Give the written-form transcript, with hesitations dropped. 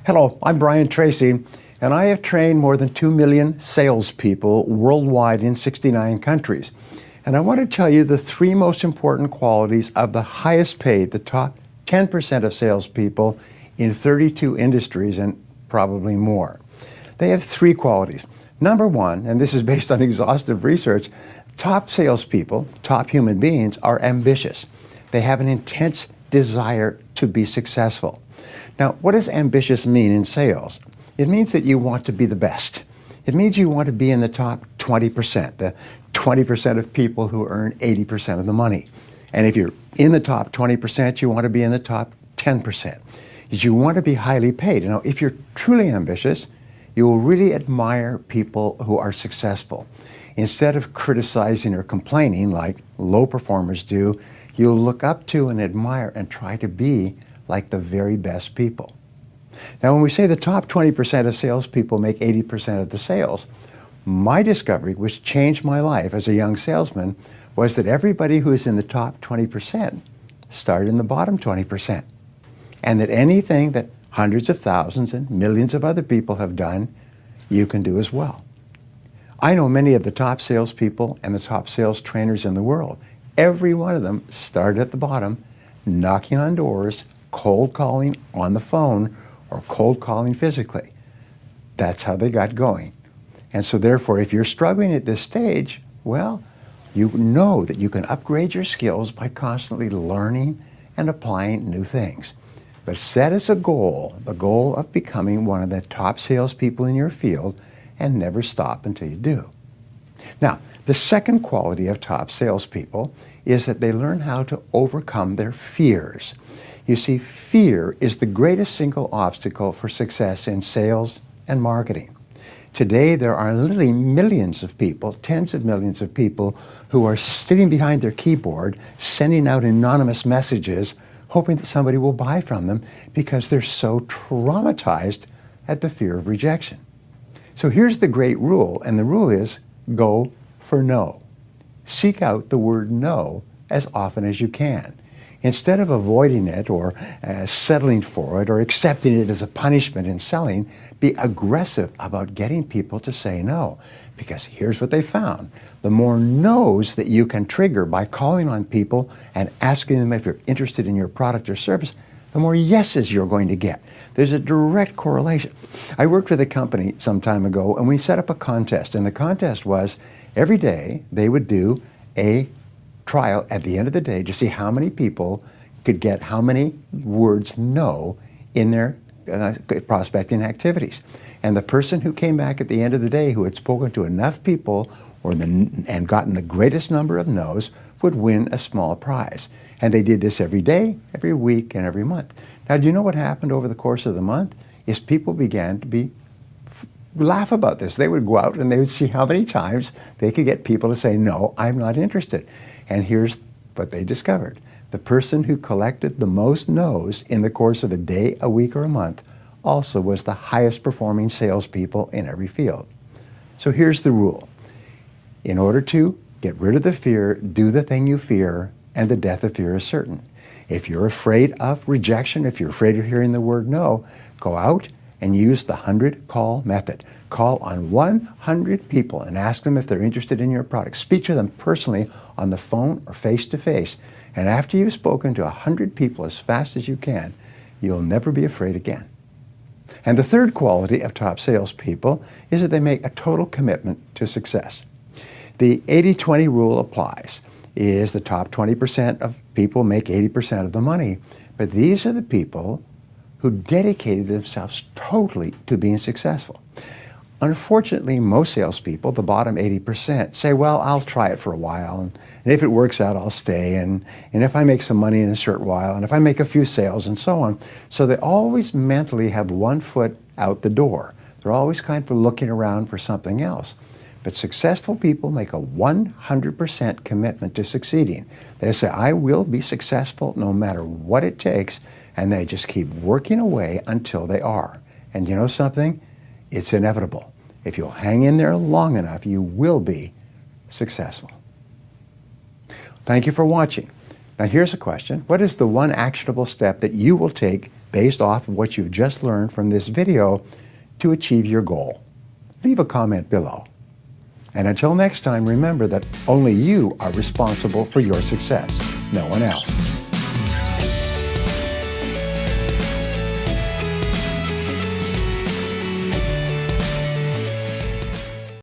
Hello, I'm Brian Tracy, and I have trained more than 2 million salespeople worldwide in 69 countries. And I want to tell you the 3 most important qualities of the highest paid, the top 10% of salespeople in 32 industries and probably more. They have 3 qualities. Number 1, and this is based on exhaustive research, top salespeople, top human beings, are ambitious. They have an intense desire to be successful. Now, what does ambitious mean in sales? It means that you want to be the best. It means you want to be in the top 20%, the 20% of people who earn 80% of the money. And if you're in the top 20%, you want to be in the top 10%. You want to be highly paid. Now, if you're truly ambitious, you will really admire people who are successful. Instead of criticizing or complaining like low performers do, you'll look up to and admire and try to be like the very best people. Now, when we say the top 20% of salespeople make 80% of the sales, my discovery, which changed my life as a young salesman, was that everybody who is in the top 20% started in the bottom 20%. And that anything that hundreds of thousands and millions of other people have done, you can do as well. I know many of the top salespeople and the top sales trainers in the world. Every one of them started at the bottom, knocking on doors, cold calling on the phone, or cold calling physically. That's how they got going. And so therefore, if you're struggling at this stage, well, you know that you can upgrade your skills by constantly learning and applying new things. But set as a goal, the goal of becoming one of the top salespeople in your field, and never stop until you do. Now, the second quality of top salespeople is that they learn how to overcome their fears. You see, fear is the greatest single obstacle for success in sales and marketing. Today, there are literally millions of people, tens of millions of people, who are sitting behind their keyboard, sending out anonymous messages, hoping that somebody will buy from them because they're so traumatized at the fear of rejection. So here's the great rule, and the rule is go for no. Seek out the word no as often as you can. Instead of avoiding it or settling for it or accepting it as a punishment in selling, be aggressive about getting people to say no. Because here's what they found. The more no's that you can trigger by calling on people and asking them if you're interested in your product or service, the more yeses you're going to get. There's a direct correlation. I worked with a company some time ago, and we set up a contest. And the contest was every day they would do a trial at the end of the day to see how many people could get how many words no in their prospecting activities. And the person who came back at the end of the day who had spoken to enough people and gotten the greatest number of no's would win a small prize. And they did this every day, every week, and every month. Now, do you know what happened over the course of the month? Is people began to laugh about this. They would go out and they would see how many times they could get people to say, no, I'm not interested. And here's what they discovered. The person who collected the most no's in the course of a day, a week, or a month also was the highest performing salespeople in every field. So here's the rule. In order to get rid of the fear, do the thing you fear, and the death of fear is certain. If you're afraid of rejection, if you're afraid of hearing the word no, go out and use the 100-call method. Call on 100 people and ask them if they're interested in your product. Speak to them personally on the phone or face-to-face. And after you've spoken to 100 people as fast as you can, you'll never be afraid again. And the third quality of top salespeople is that they make a total commitment to success. The 80-20 rule applies. Is the top 20% of people make 80% of the money. But these are the people who dedicated themselves totally to being successful. Unfortunately, most salespeople, the bottom 80%, say, well, I'll try it for a while, and if it works out, I'll stay, and if I make some money in a short while, and if I make a few sales, and so on. So they always mentally have one foot out the door. They're always kind of looking around for something else. But successful people make a 100% commitment to succeeding. They say, I will be successful no matter what it takes, and they just keep working away until they are. And you know something? It's inevitable. If you'll hang in there long enough, you will be successful. Thank you for watching. Now here's a question. What is the one actionable step that you will take based off of what you've just learned from this video to achieve your goal? Leave a comment below. And until next time, remember that only you are responsible for your success, no one else.